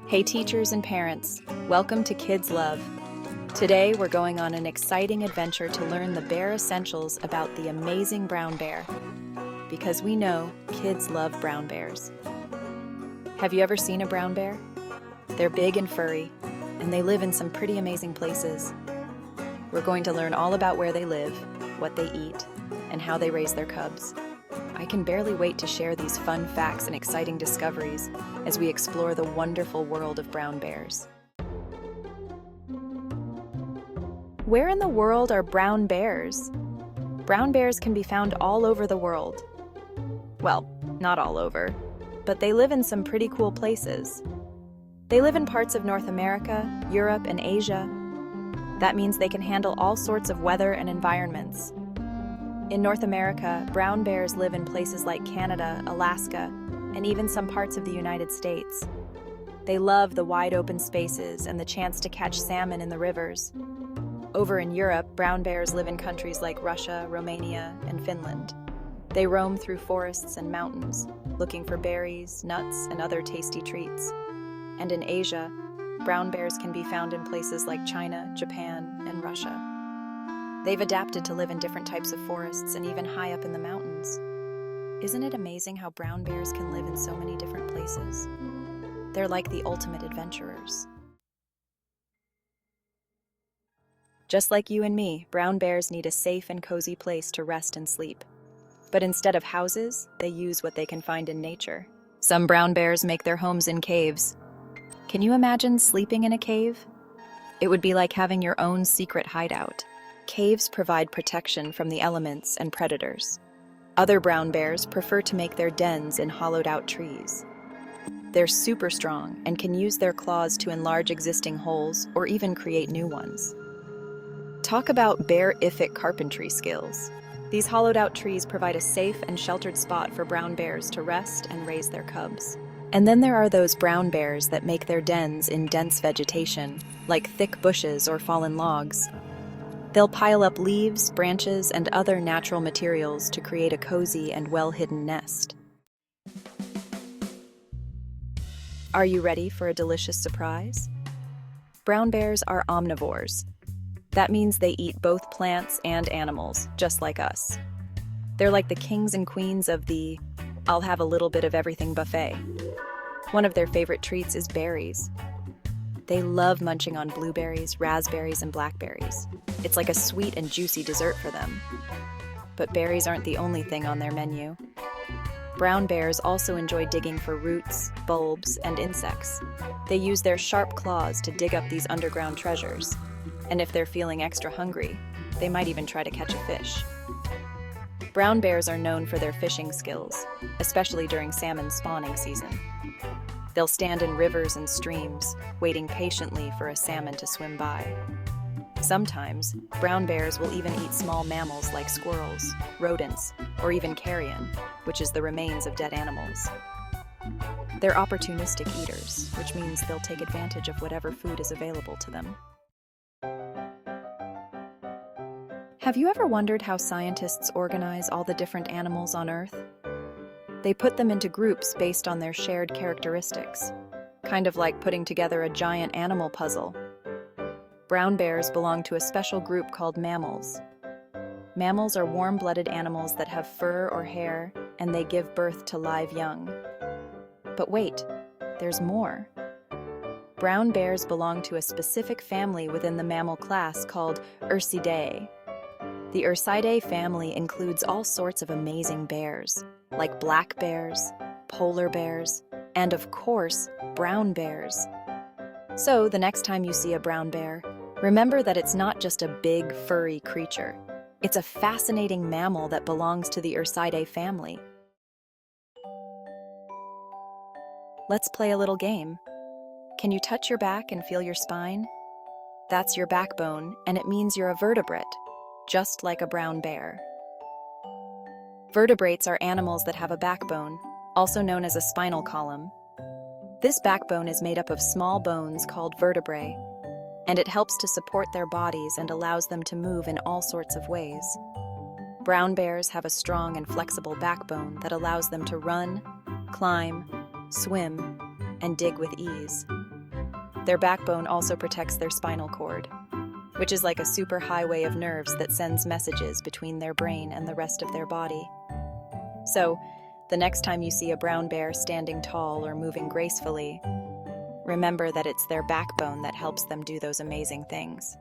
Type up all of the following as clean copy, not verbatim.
Hey teachers and parents, welcome to Kids Love. Today we're going on an exciting adventure to learn the bear essentials about the amazing brown bear. Because we know kids love brown bears. Have you ever seen a brown bear? They're big and furry, and they live in some pretty amazing places. We're going to learn all about where they live, what they eat, and how they raise their cubs. I can barely wait to share these fun facts and exciting discoveries as we explore the wonderful world of brown bears. Where in the world are brown bears? Brown bears can be found all over the world. Well, not all over, but they live in some pretty cool places. They live in parts of North America, Europe, and Asia. That means they can handle all sorts of weather and environments. In North America, brown bears live in places like Canada, Alaska, and even some parts of the United States. They love the wide open spaces and the chance to catch salmon in the rivers. Over in Europe, brown bears live in countries like Russia, Romania, and Finland. They roam through forests and mountains, looking for berries, nuts, and other tasty treats. And in Asia, brown bears can be found in places like China, Japan, and Russia. They've adapted to live in different types of forests and even high up in the mountains. Isn't it amazing how brown bears can live in so many different places? They're like the ultimate adventurers. Just like you and me, brown bears need a safe and cozy place to rest and sleep. But instead of houses, they use what they can find in nature. Some brown bears make their homes in caves. Can you imagine sleeping in a cave? It would be like having your own secret hideout. Caves provide protection from the elements and predators. Other brown bears prefer to make their dens in hollowed-out trees. They're super strong and can use their claws to enlarge existing holes or even create new ones. Talk about bear-ific carpentry skills. These hollowed-out trees provide a safe and sheltered spot for brown bears to rest and raise their cubs. And then there are those brown bears that make their dens in dense vegetation, like thick bushes or fallen logs. They'll pile up leaves, branches, and other natural materials to create a cozy and well-hidden nest. Are you ready for a delicious surprise? Brown bears are omnivores. That means they eat both plants and animals, just like us. They're like the kings and queens of the "I'll have a little bit of everything" buffet. One of their favorite treats is berries. They love munching on blueberries, raspberries, and blackberries. It's like a sweet and juicy dessert for them. But berries aren't the only thing on their menu. Brown bears also enjoy digging for roots, bulbs, and insects. They use their sharp claws to dig up these underground treasures. And if they're feeling extra hungry, they might even try to catch a fish. Brown bears are known for their fishing skills, especially during salmon spawning season. They'll stand in rivers and streams, waiting patiently for a salmon to swim by. Sometimes, brown bears will even eat small mammals like squirrels, rodents, or even carrion, which is the remains of dead animals. They're opportunistic eaters, which means they'll take advantage of whatever food is available to them. Have you ever wondered how scientists organize all the different animals on Earth? They put them into groups based on their shared characteristics, kind of like putting together a giant animal puzzle. Brown bears belong to a special group called mammals. Mammals are warm-blooded animals that have fur or hair, and they give birth to live young. But wait, there's more. Brown bears belong to a specific family within the mammal class called Ursidae. The Ursidae family includes all sorts of amazing bears, like black bears, polar bears, and of course, brown bears. So the next time you see a brown bear, remember that it's not just a big, furry creature. It's a fascinating mammal that belongs to the Ursidae family. Let's play a little game. Can you touch your back and feel your spine? That's your backbone, and it means you're a vertebrate, just like a brown bear. Vertebrates are animals that have a backbone, also known as a spinal column. This backbone is made up of small bones called vertebrae, and it helps to support their bodies and allows them to move in all sorts of ways. Brown bears have a strong and flexible backbone that allows them to run, climb, swim, and dig with ease. Their backbone also protects their spinal cord, which is like a super highway of nerves that sends messages between their brain and the rest of their body. So, the next time you see a brown bear standing tall or moving gracefully, remember that it's their backbone that helps them do those amazing things.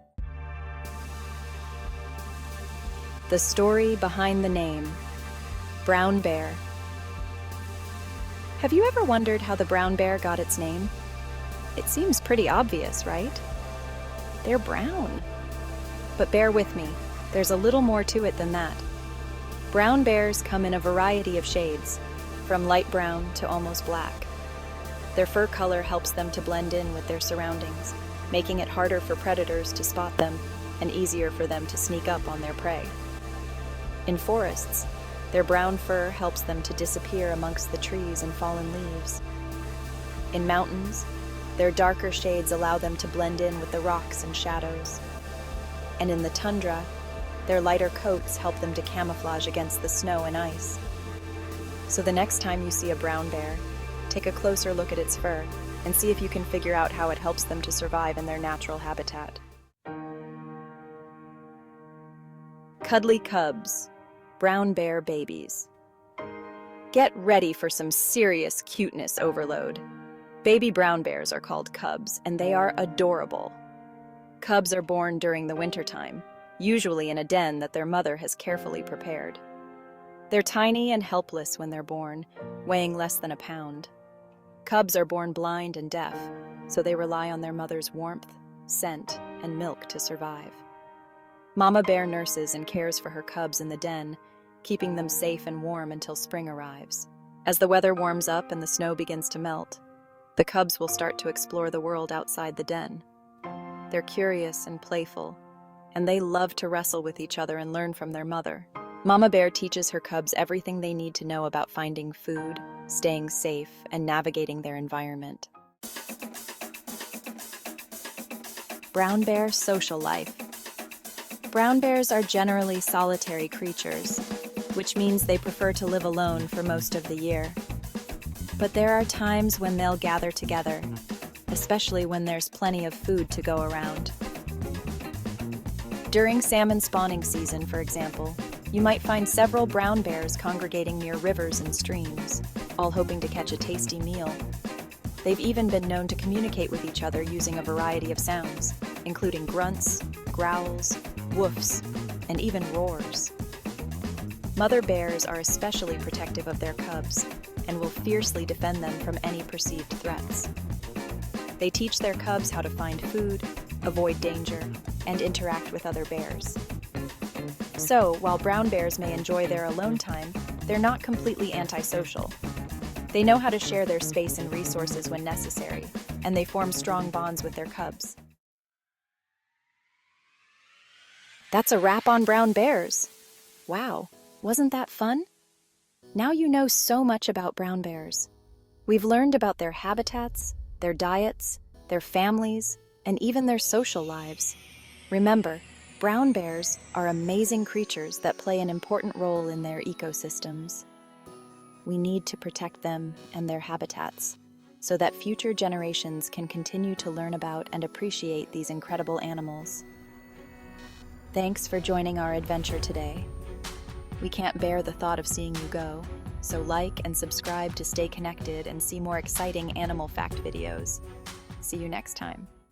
The story behind the name, brown bear. Have you ever wondered how the brown bear got its name? It seems pretty obvious, right? They're brown. But bear with me, there's a little more to it than that. Brown bears come in a variety of shades, from light brown to almost black. Their fur color helps them to blend in with their surroundings, making it harder for predators to spot them and easier for them to sneak up on their prey. In forests, their brown fur helps them to disappear amongst the trees and fallen leaves. In mountains, their darker shades allow them to blend in with the rocks and shadows. And in the tundra, their lighter coats help them to camouflage against the snow and ice. So the next time you see a brown bear, take a closer look at its fur and see if you can figure out how it helps them to survive in their natural habitat. Cuddly cubs, brown bear babies. Get ready for some serious cuteness overload. Baby brown bears are called cubs, and they are adorable. Cubs are born during the wintertime, usually in a den that their mother has carefully prepared. They're tiny and helpless when they're born, weighing less than a pound. Cubs are born blind and deaf, so they rely on their mother's warmth, scent, and milk to survive. Mama bear nurses and cares for her cubs in the den, keeping them safe and warm until spring arrives. As the weather warms up and the snow begins to melt, the cubs will start to explore the world outside the den. They're curious and playful, and they love to wrestle with each other and learn from their mother. Mama bear teaches her cubs everything they need to know about finding food, staying safe, and navigating their environment. Brown bear social life. Brown bears are generally solitary creatures, which means they prefer to live alone for most of the year. But there are times when they'll gather together, especially when there's plenty of food to go around. During salmon spawning season, for example, you might find several brown bears congregating near rivers and streams, all hoping to catch a tasty meal. They've even been known to communicate with each other using a variety of sounds, including grunts, growls, woofs, and even roars. Mother bears are especially protective of their cubs and will fiercely defend them from any perceived threats. They teach their cubs how to find food, avoid danger, and interact with other bears. So, while brown bears may enjoy their alone time, they're not completely antisocial. They know how to share their space and resources when necessary, and they form strong bonds with their cubs. That's a wrap on brown bears. Wow, wasn't that fun? Now you know so much about brown bears. We've learned about their habitats, their diets, their families, and even their social lives. Remember, brown bears are amazing creatures that play an important role in their ecosystems. We need to protect them and their habitats so that future generations can continue to learn about and appreciate these incredible animals. Thanks for joining our adventure today. We can't bear the thought of seeing you go, so like and subscribe to stay connected and see more exciting animal fact videos. See you next time.